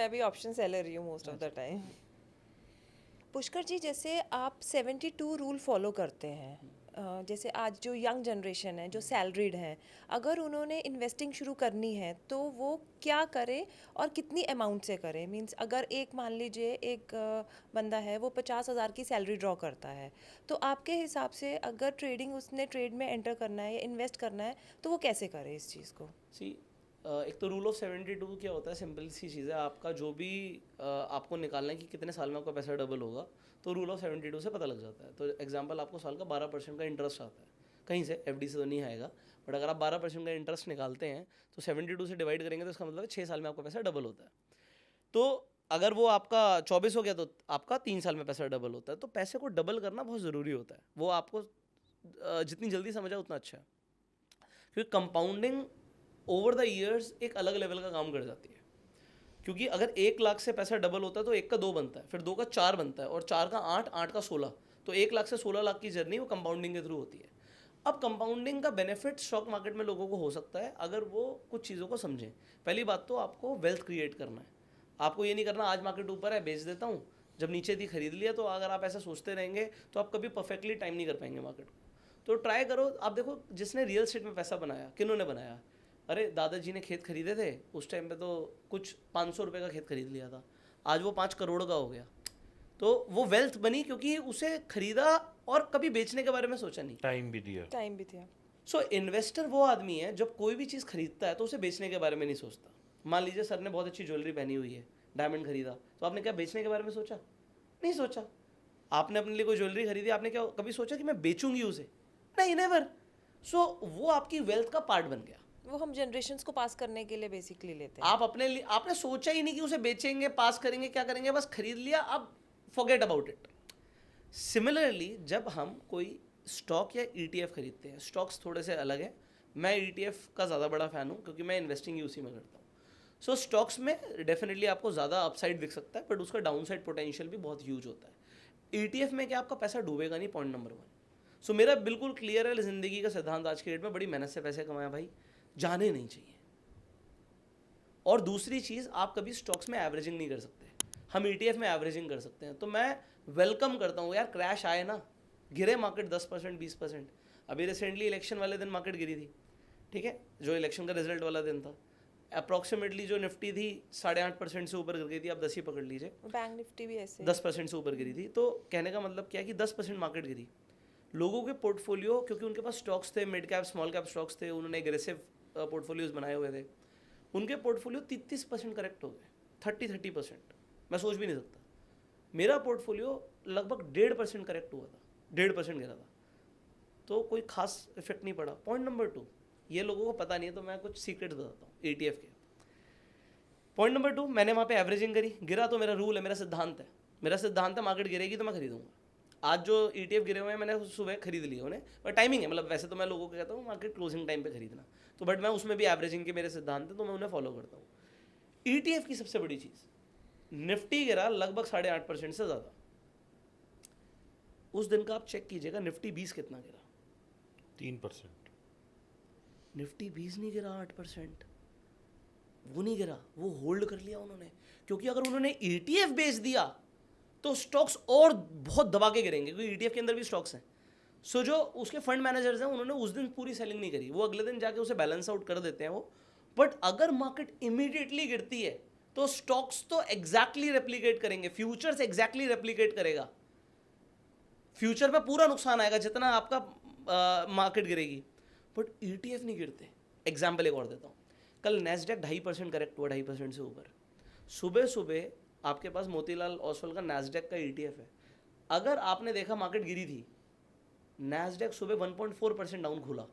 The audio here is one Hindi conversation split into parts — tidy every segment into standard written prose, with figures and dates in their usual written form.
मैं भी ऑप्शन सेलर ही हूँ most of the time. Pushkar ji, जैसे आप 72 रूल फॉलो करते हैं, जैसे आज जो यंग जनरेशन है जो सैलरीड है, अगर उन्होंने इन्वेस्टिंग शुरू करनी है तो वो क्या करे और कितनी अमाउंट से करे? मींस अगर एक मान लीजिए एक बंदा है वो 50,000 की सैलरी ड्रॉ करता है, तो आपके हिसाब से अगर ट्रेडिंग उसने ट्रेड में एंटर करना है या इन्वेस्ट करना है तो वो कैसे करे इस चीज़ को? सी एक तो रूल ऑफ 72 क्या होता है, सिंपल सी चीज़ है। आपका जो भी आपको निकालना है कि कितने साल में आपका पैसा डबल होगा, तो रूल ऑफ 72 से पता लग जाता है। तो एग्जांपल, आपको साल का 12% का इंटरेस्ट आता है कहीं से, एफडी से तो नहीं आएगा, बट अगर आप 12% का इंटरेस्ट निकालते हैं तो 72 से डिवाइड करेंगे तो इसका मतलब है 6 साल में आपका पैसा डबल होता है। तो अगर वो आपका 24 हो गया तो आपका 3 साल में पैसा डबल होता है। तो पैसे को डबल करना बहुत ज़रूरी होता है, वो आपको जितनी जल्दी समझ आए उतना अच्छा है, क्योंकि कंपाउंडिंग ओवर द ईयर्स एक अलग लेवल का काम कर जाती है। क्योंकि अगर 1 लाख से पैसा डबल होता है तो 1 का 2 बनता है, फिर 2 का 4 बनता है, और 4 का 8, 8 का 16। तो 1 लाख से 16 लाख की जर्नी वो कंपाउंडिंग के थ्रू होती है। अब कंपाउंडिंग का बेनिफिट स्टॉक मार्केट में लोगों को हो सकता है अगर वो कुछ चीज़ों को समझें। पहली बात तो आपको वेल्थ क्रिएट करना है। आपको ये नहीं करना आज मार्केट ऊपर है बेच देता हूँ, जब नीचे थी खरीद लिया। तो अगर आप ऐसा सोचते रहेंगे तो आप कभी परफेक्टली टाइम नहीं कर पाएंगे मार्केट को। तो ट्राई करो। आप देखो, जिसने रियल एस्टेट में पैसा बनाया, किन्होंने बनाया? अरे दादाजी ने खेत खरीदे थे उस टाइम पे, तो कुछ 500 रुपये का खेत खरीद लिया था, आज वो 5 करोड़ का हो गया। तो वो वेल्थ बनी क्योंकि उसे खरीदा और कभी बेचने के बारे में सोचा नहीं, टाइम भी दिया। टाइम भी दिया। सो इन्वेस्टर वो आदमी है जब कोई भी चीज़ खरीदता है तो उसे बेचने के बारे में नहीं सोचता। मान लीजिए सर ने बहुत अच्छी ज्वेलरी पहनी हुई है, डायमंड खरीदा, तो आपने क्या बेचने के बारे में सोचा? नहीं सोचा। आपने अपने लिए कोई ज्वेलरी खरीदी, आपने क्या कभी सोचा कि मैं बेचूंगी उसे? नहीं, नेवर। सो वो आपकी वेल्थ का पार्ट बन गया। वो हम जनरेशन्स को पास करने के लिए बेसिकली लेते हैं। आप अपने लिए आपने सोचा ही नहीं कि उसे बेचेंगे, पास करेंगे, क्या करेंगे, बस खरीद लिया, अब फॉरगेट अबाउट इट। सिमिलरली जब हम कोई स्टॉक या ईटीएफ खरीदते हैं, स्टॉक्स थोड़े से अलग है, मैं ईटीएफ का ज़्यादा बड़ा फ़ैन हूँ क्योंकि मैं इन्वेस्टिंग ही उसी में करता हूँ। सो स्टॉक्स में डेफिनेटली आपको ज़्यादा अपसाइड दिख सकता है, बट उसका डाउन साइड पोटेंशियल भी बहुत ह्यूज होता है। ईटीएफ में क्या आपका पैसा डूबेगा नहीं, पॉइंट नंबर 1। सो मेरा बिल्कुल क्लियर है ज़िंदगी का सिद्धांत आज के डेट में, बड़ी मेहनत से पैसे कमाया भाई, जाने नहीं चाहिए। और दूसरी चीज़, आप कभी स्टॉक्स में एवरेजिंग नहीं कर सकते, हम ईटीएफ में एवरेजिंग कर सकते हैं। तो मैं वेलकम करता हूँ यार, क्रैश आए ना, गिरे मार्केट 10% 20%। अभी रिसेंटली इलेक्शन वाले दिन मार्केट गिरी थी, ठीक है, जो इलेक्शन का रिजल्ट वाला दिन था। अप्रॉक्सीमेटली जो निफ्टी थी 8.5% से ऊपर गिर गई थी, आप 10 ही पकड़ लीजिए। बैंक निफ्टी भी ऐसे 10% से ऊपर गिरी थी। तो कहने का मतलब क्या है कि 10% मार्केट गिरी। लोगों के पोर्टफोलियो, क्योंकि उनके पास स्टॉक्स थे, mid cap small cap stocks थे, उन्होंने एग्रेसिव पोर्टफोलियोज बनाए हुए थे, उनके पोर्टफोलियो 33% करेक्ट हो गए, 30% मैं सोच भी नहीं सकता। मेरा पोर्टफोलियो लगभग 1.5% करेक्ट हुआ था, 1.5% गिरा था, तो कोई खास इफेक्ट नहीं पड़ा। पॉइंट नंबर 2, ये लोगों को पता नहीं है तो मैं कुछ सीक्रेट बताता हूँ ईटीएफ के। पॉइंट नंबर 2, मैंने वहाँ पे एवरेजिंग करी, गिरा तो मेरा रूल है, मेरा सिद्धांत है मार्केट गिरेगी तो मैं खरीदूंगा। आज जो ईटीएफ गिरे हुए हैं मैंने सुबह खरीद लिए उन्हें, पर टाइमिंग है, मतलब वैसे तो मैं लोगों को कहता हूँ मार्केट क्लोजिंग टाइम पे खरीदना, तो बट मैं उसमें भी एवरेजिंग के मेरे सिद्धांत है तो मैं उन्हें फॉलो करता हूँ। ईटीएफ की सबसे बड़ी चीज़, निफ्टी गिरा लगभग 8.5% से ज़्यादा। उस दिन का आप चेक कीजिएगा, निफ्टी 20 कितना गिरा? 3%। निफ्टी 20 नहीं गिरा, 8%। वो नहीं गिरा, वो होल्ड कर लिया उन्होंने, क्योंकि अगर उन्होंने ईटीएफ बेच दिया तो स्टॉक्स और बहुत दबा के गिरेंगे, क्योंकि ईटीएफ के अंदर भी स्टॉक्स हैं। सो जो उसके फंड मैनेजर्स हैं उन्होंने उस दिन पूरी सेलिंग नहीं करी, वो अगले दिन जाके उसे बैलेंस आउट कर देते हैं वो। बट अगर मार्केट इमीडिएटली गिरती है तो स्टॉक्स तो एग्जैक्टली रेप्लिकेट करेंगे, फ्यूचर्स एग्जैक्टली रेप्लिकेट करेगा, फ्यूचर में पूरा नुकसान आएगा जितना आपका मार्केट गिरेगी, बट ईटीएफ नहीं गिरते। एग्जाम्पल एक और देता हूँ, कल नैस्डैक 2.5% करेक्ट हुआ, 2.5% से ऊपर। सुबह सुबह आपके पास मोतीलाल ओसवाल का नैस्डैक का ईटीएफ है, अगर आपने देखा मार्केट गिरी थी, नैस्डैक सुबह 1.4% डाउन खुला,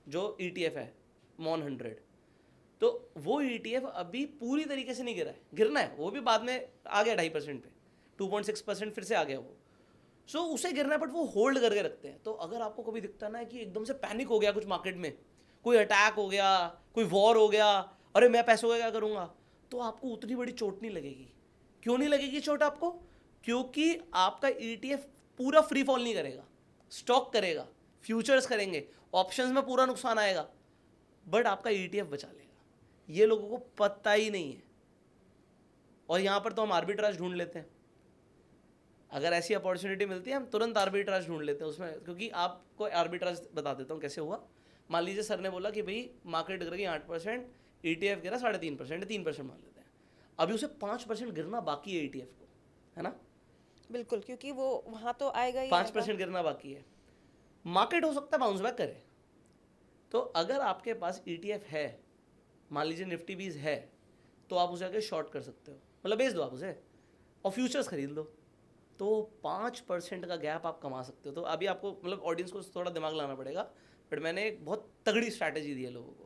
जो ईटीएफ है मॉन 100। तो वो ईटीएफ अभी पूरी तरीके से नहीं गिरा है, गिरना है, वो भी बाद में आ गया 2.5% पे, 2.6% फिर से आ गया वो। सो उसे गिरना है, बट वो होल्ड करके रखते हैं। तो अगर आपको कभी दिखता ना कि एकदम से पैनिक हो गया कुछ मार्केट में, कोई अटैक हो गया, कोई वॉर हो गया, अरे मैं पैसों का क्या करूँगा, तो आपको उतनी बड़ी चोट नहीं लगेगी। क्यों नहीं लगेगी चोट आपको? क्योंकि आपका ईटीएफ पूरा फ्री फॉल नहीं करेगा, स्टॉक करेगा, फ्यूचर्स करेंगे, ऑप्शंस में पूरा नुकसान आएगा, बट आपका ईटीएफ बचा लेगा। ये लोगों को पता ही नहीं है। और यहाँ पर तो हम आर्बिट्राज ढूंढ लेते हैं, अगर ऐसी अपॉर्चुनिटी मिलती है हम तुरंत आर्बिट्राज ढूंढ लेते हैं उसमें, क्योंकि आपको आर्बिट्राज बता देता हूँ कैसे हुआ। मान लीजिए सर ने बोला कि भाई मार्केट गिर गई 8%, ETF गिरा 3.5%, 3% मान लेते हैं, अभी उसे 5% गिरना बाकी है ETF को, है ना, बिल्कुल, क्योंकि वो वहाँ तो आएगा ही 5% गिरना बाकी है, मार्केट हो सकता है बाउंस बैक करे। तो अगर आपके पास ETF है, मान लीजिए निफ्टी 20 है, तो आप उसे आगे शॉर्ट कर सकते हो, मतलब बेच दो आप उसे और फ्यूचर्स खरीद लो, तो 5% का गैप आप कमा सकते हो। तो अभी आपको मतलब ऑडियंस को थोड़ा दिमाग लाना पड़ेगा, बट मैंने एक बहुत तगड़ी स्ट्रैटेजी दी है लोगों को।